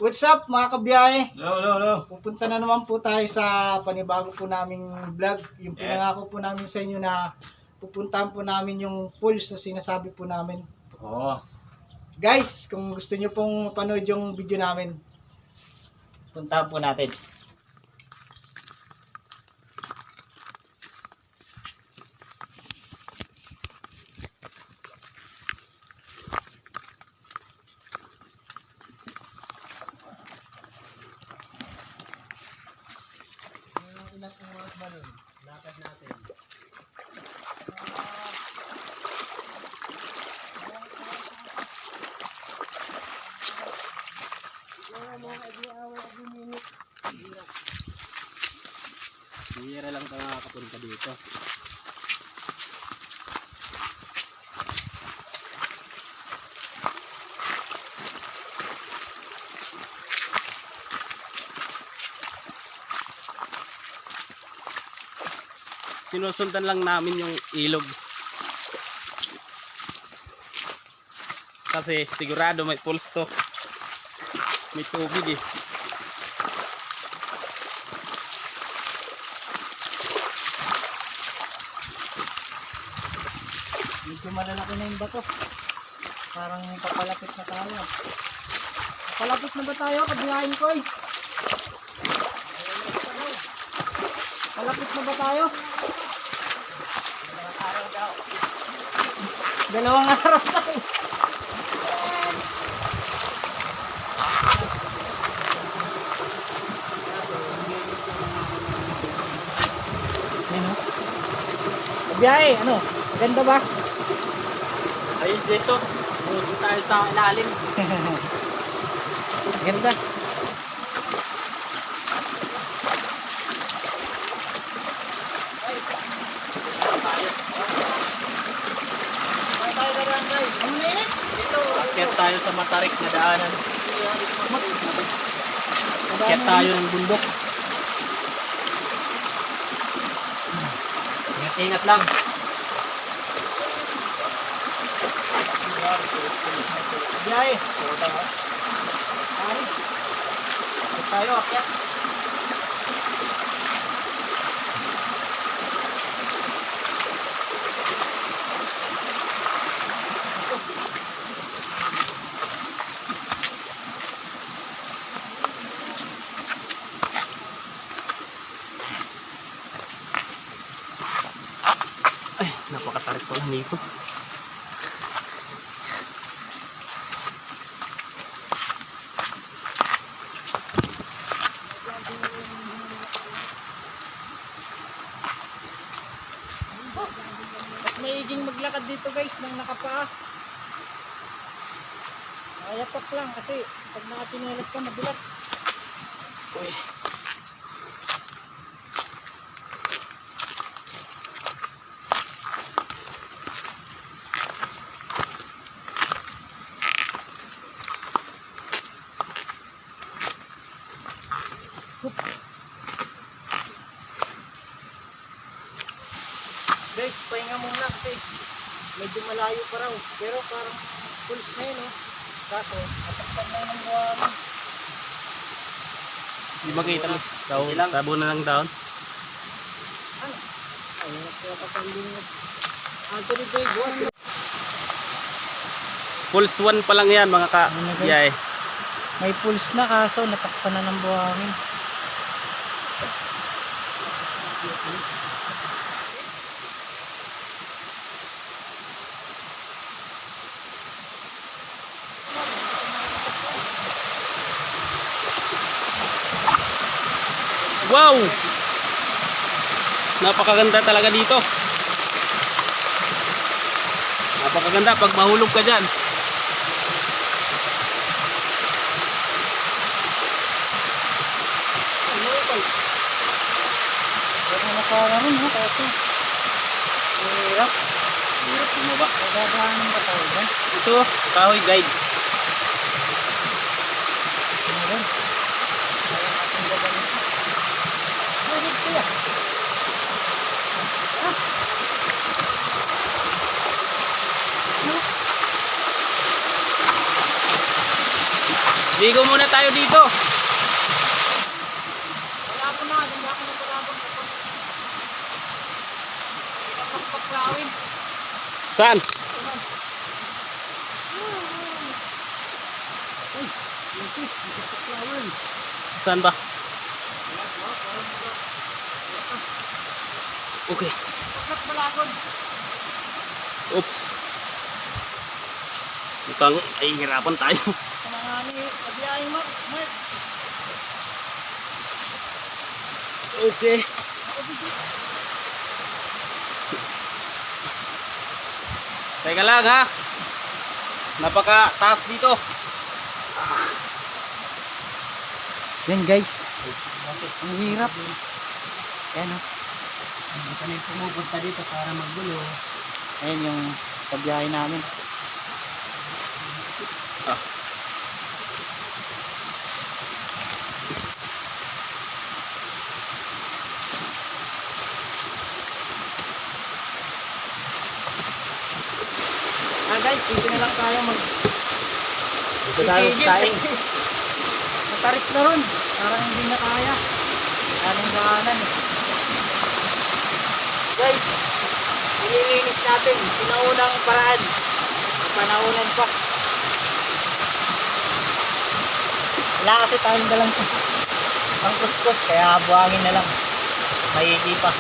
What's up mga kabiyahe? Hello. Pupunta na naman po tayo sa panibago po naming vlog. Yung pinangako po namin sa inyo na pupuntahan po namin yung pools na sinasabi po namin. Oo. Guys, kung gusto nyo pong mapanood yung video namin, puntahan po natin. Lakad natin. Bihira lang ito nakakapunta dito. Sinusundan lang namin yung ilog. Kasi sigurado may pulse to. May tubig eh. Medyo malalaki na yung bato. Parang papalapit na tayo. Papalapit na ba tayo? Kabiyahin ko eh. Palapit na ba tayo? Dalawang araw daw. Biyahe, ano? Ganda ba? Ayos dito. Dito tayo sa ilalim. Ganda. Akyat tayo sa matarik na daanan. Akyat tayo ng bundok. Ingat lang. Biyahe. Tayo, akyat. Ay, napakatarik pala nito. Mas maiging maglakad dito guys nang nakapaa. Ayapak lang kasi pag nakatinelas ka madulas. Uy. Guys, pahinga muna kasi medyo malayo pa raw. Pero parang pulse na yun, oh. Kaso, atakpan na ng buwan. Di ba kita mo? Tabo na lang daon. Ano? Ayun, napakasanding na. Anthony Day, buwan. Pulse 1 pa lang yan mga ka-yay. May pulse na kaso natakpan na ng buhangin. Wow! Napakaganda talaga dito. Napakaganda pag mahulog ka dyan. Pero nakaka rin ha, kasi hirap. Hirap bumaba. Nagagahan ba tayo ba? Ito, kahoy guide. Ano ba? Kaya natin gagawin ito. Narinig ko yan. Ah! Ano? Ligo muna tayo dito. Wala ko na. Hindi ako napagabang kapag. Hindi ka pagpaklawin. Saan? Ay, hindi. Hindi ka pagklawin. Saan ba? Okay. Pagkat balakon. Oops. Mukhang ay hirapan tayo. Kamangani, pabiyahin mo. Mark. Okay. Teka lang ha. Napaka taas dito. Yan guys. Ang hirap. Yan o. Hindi kami pumupunta dito para maggulo. Ayan yung pabiyahe namin. Ah. Guys, dito na lang tayo mag... Dito tayo saing. Matarik na ron. Parang hindi na kaya. Anong daanan eh. Guys, ililinis natin. Sinaunang paraan. Panaunan pa. Wala kasi tayong dalang ang kuskus. Kaya buhangin na lang. Mahigi pa.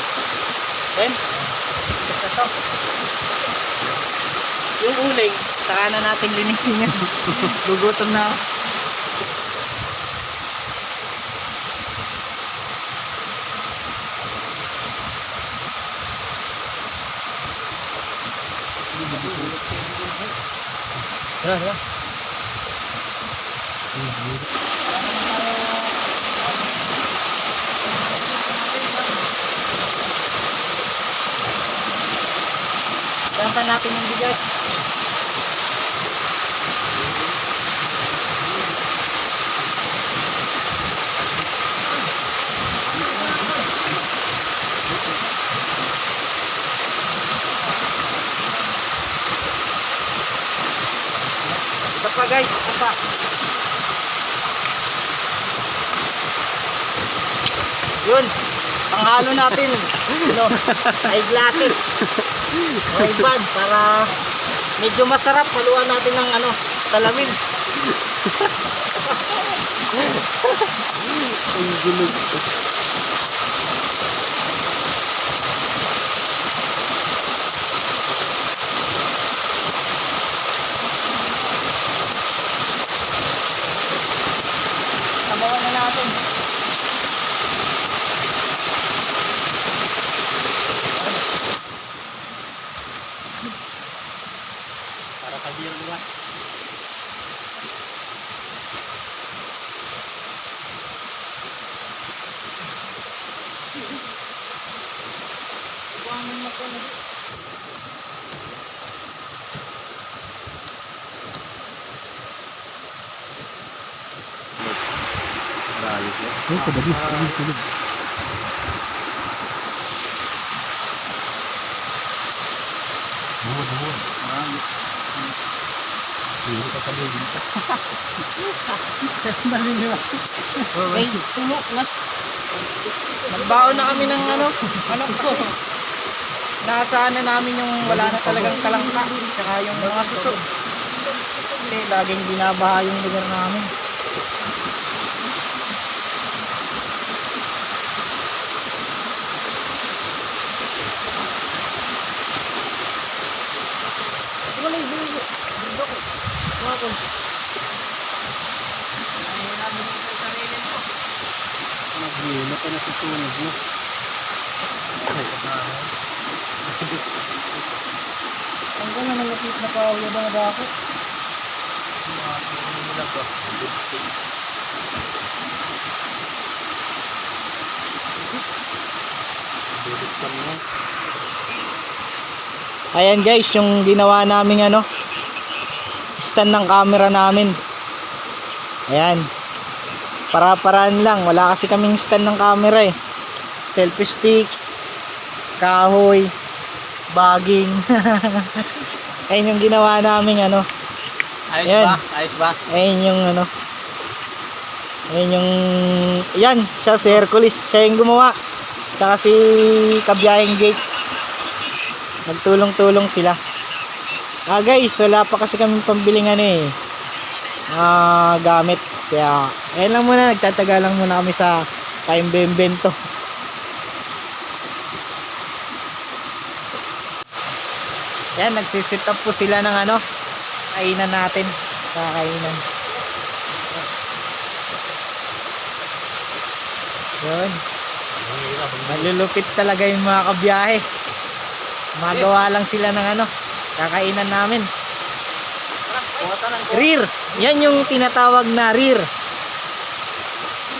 Then, kuskus na to. Yung uling, saka na natin linisin yan. Gugutom na ako. Tara, tara. Gantan natin yung bigas. Isa pa guys, isa pa. Yun, panghalo natin. No, ay glasses. Ay bag para medyo masarap. Haluan natin ng ano, salamin. Ang gulog. Sabawan na natin. Para sa beer diba? Buwangin na po. Ayos na. Ay, kadali. Tulog. Hindi ka sabi dito. Ay, tulog. Nagbaon na kami ng ano ko. Naasahan na namin yung wala na talagang kalangka. Tsaka yung mga susok. Kasi laging binabaha yung lugar namin. Wala yung bulo. Bulo ko. Wako. Ayaw namin sa sarili mo. Naghihina ka na sa tunog mo. Ang gano'n nalapit na pa ulo ba na bakit? Duduk ka mo. Ayan guys, yung ginawa namin ano, stand ng camera namin. Ayan. Para-paraan lang. Wala kasi kaming stand ng camera eh. Selfie stick, kahoy, baging. Ayan yung ginawa namin ano. Ayos Ayan. ba? Ayos ba? Ayan yung ano. Ayan yung, yan, siya si Hercules. Siya yung gumawa. Tsaka si Kabiyahing Gate. Nagtulong-tulong sila. Guys, wala pa kasi kami pambiling ano eh, gamit. Kaya ayan lang muna, nagtataga lang muna kami sa paimbembento. Ayan, nagsisit up po sila ng ano, kainan natin. Kakainan. Yun. Malulupit talaga yung mga kabiyahe. Magawa lang sila ng ano, kakainan namin. Rear. Yan yung tinatawag na rear.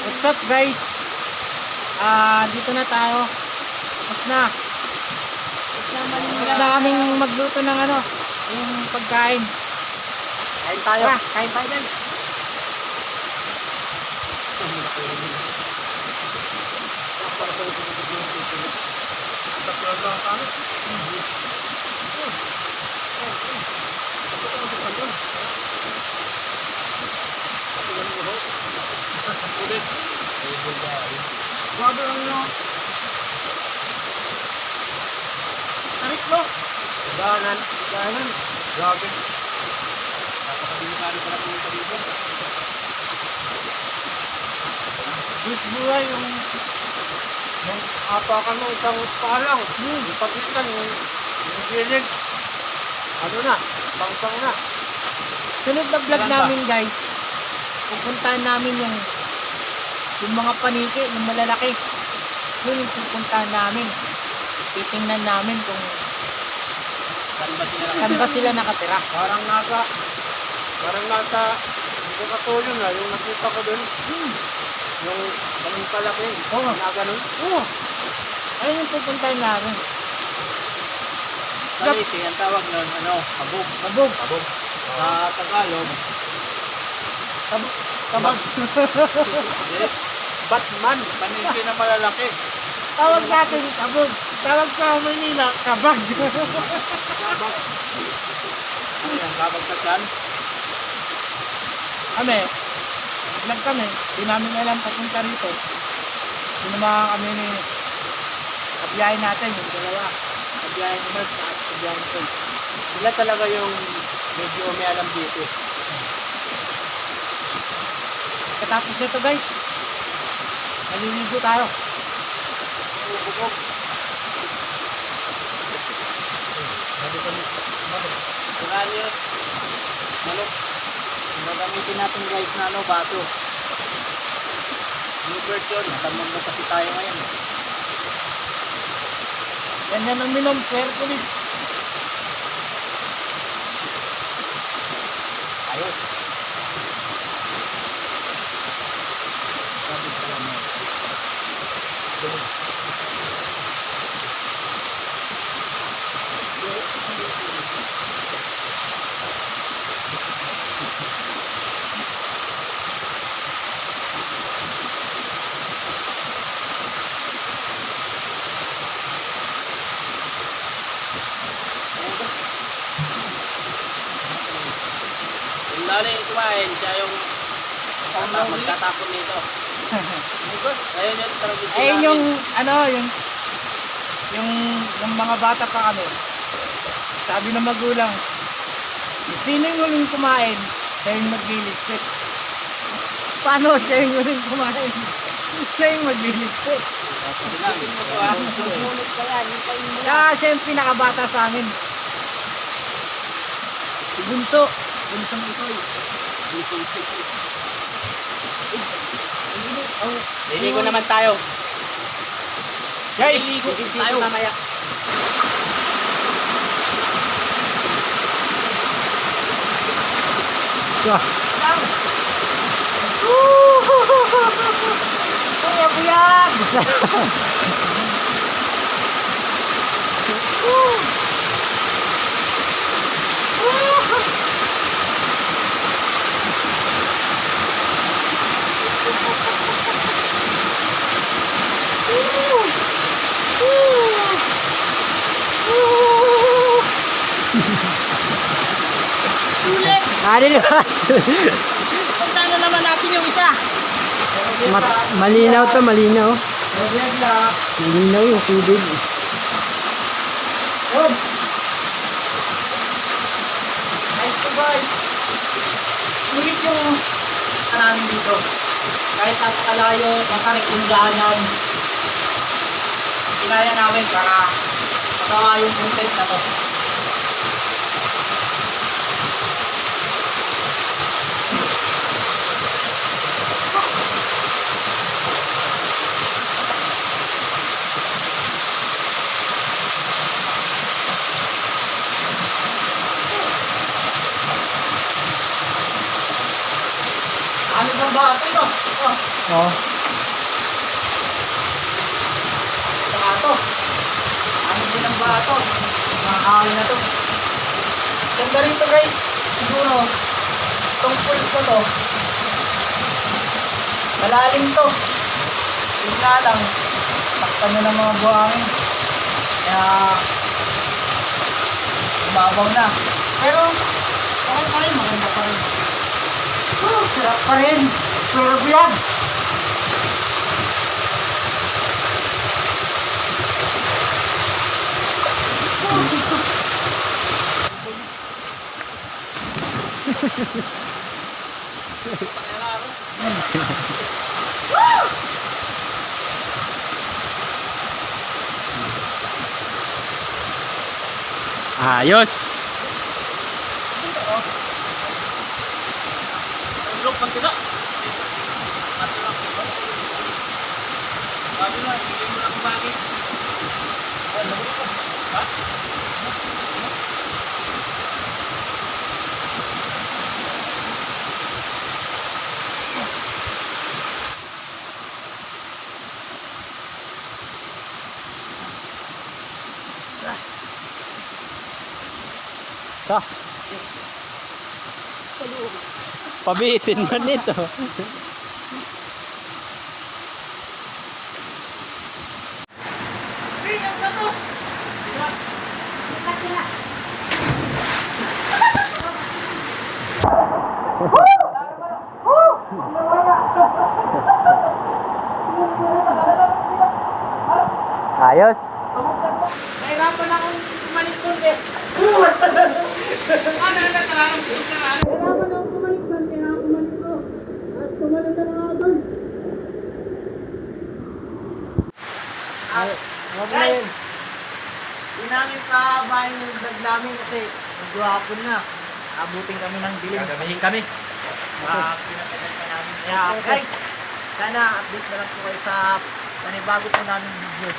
What's up guys? Dito na tayo. Tapos na. Tapos na kaming magluto ng ano, yung pagkain. Kain tayo. Tara, kain tayo guys. Grabe ang nyo. Tarik mo. Ganan. Ganan. Grabe. Napakabilikado pala kung ito dito. Gusto buhay yung Apakan mo isang palang. Yung pagitan, yung gilid. Ano na? Pangsang na. sunod na vlog namin guys. Pupuntahan namin yung mga paniki, yung malalaki. Yun yung pupuntahan namin. Titingnan namin kung saan ba sila nakatira. Parang nasa, hindi ko katulong na, yung nakita ko dun. Yung ganun kalaki. Oo. Na ganun. Oo. Ayun yung pupuntahan namin. Kalisi, ang tawag nun, ano, kabog. Kabog. Kabog. Sa Tagalog, Kabag. Batman, paniki na malalaki. Tawag natin kabog. Tawag sa Manila, kabag. Kabag. Ano yan, kabag ka dyan? Kami, vlog kami. Di namin alam papunta rito. Sinamahan kami ni kabiyahin natin, yung dalawa. Kabiyahin ni Mark at kabiyahin ko. Sila talaga yung medyo may alam dito. Katapos nito guys, maliligo tayo. Bubog. Kuranyos. Manok. Gagamitin natin guys na ano, bato. New version. Tamang na kasi tayo ngayon. Yan yan ang minom, Hercules. Ayos. Sabi ko lang. Yung nanay kumain, siya yung magtatapon nito. Ayun yung tradisyon Ayun namin. yung, ano, yung mga bata pa kami. Sabi ng magulang, sino yung huling kumain? Siya yung magliligpit. Paano siya yung huling kumain? Siya yung magliligpit. Kaya siya yung pinakabata sa amin. Si Bunso. Bunsong Itoy. Liligo naman tayo. Guys, Liligo tayo mamaya. Kuya buyag! Sulit! Ano naman? Punta na naman natin yung isa. Malinaw to, malinaw. Malinaw yung tubig. Yun. Ayos to guys. Sulit yung namin dito. Kahit napakalayo, matarik yung daanan. Kinaya namin para magawa yung content na to. Ano bang ba ito? Oh. Saka ito. Ano din ang bato? Makakawin na to. Ganda rito guys. Siguro, itong pools na to. Malalim to. Yun nga lang, takpan na ng mga buhangin. Kaya, umabaw na. Pero, okay pa rin, maganda pa rin. Oh, sarap pa rin. Pero biyag. Ayos. Look, pagkita. Bago na, hindi mo lang kumagin. Ha? Sa. Pabitin man ito. Ayos. Nahirapan akong kumalikon eh. Ano na tarang nahirapan akong kumalikon, kaya ako kumalikon. Tapos kumalikon na ako doon. Guys, hindi namin sa bahay ng vlog namin kasi medyo hapon na. Abutin kami ng dilim. Gagamihin kami. Pinatagal pa namin. Kaya guys, sana update na lang po kayo sa panibago po namin video.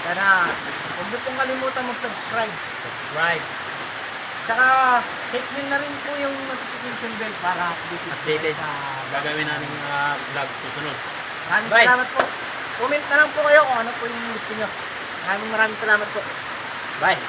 Sana, huwag niyo pong kalimutan mag-subscribe. Subscribe. Saka, hit nyo na rin po yung notification bell para Updated. Gagawin namin mga vlog susunod. Maraming Bye. salamat po. Comment na lang po kayo kung ano po yung gusto nyo. Maraming salamat po. Bye.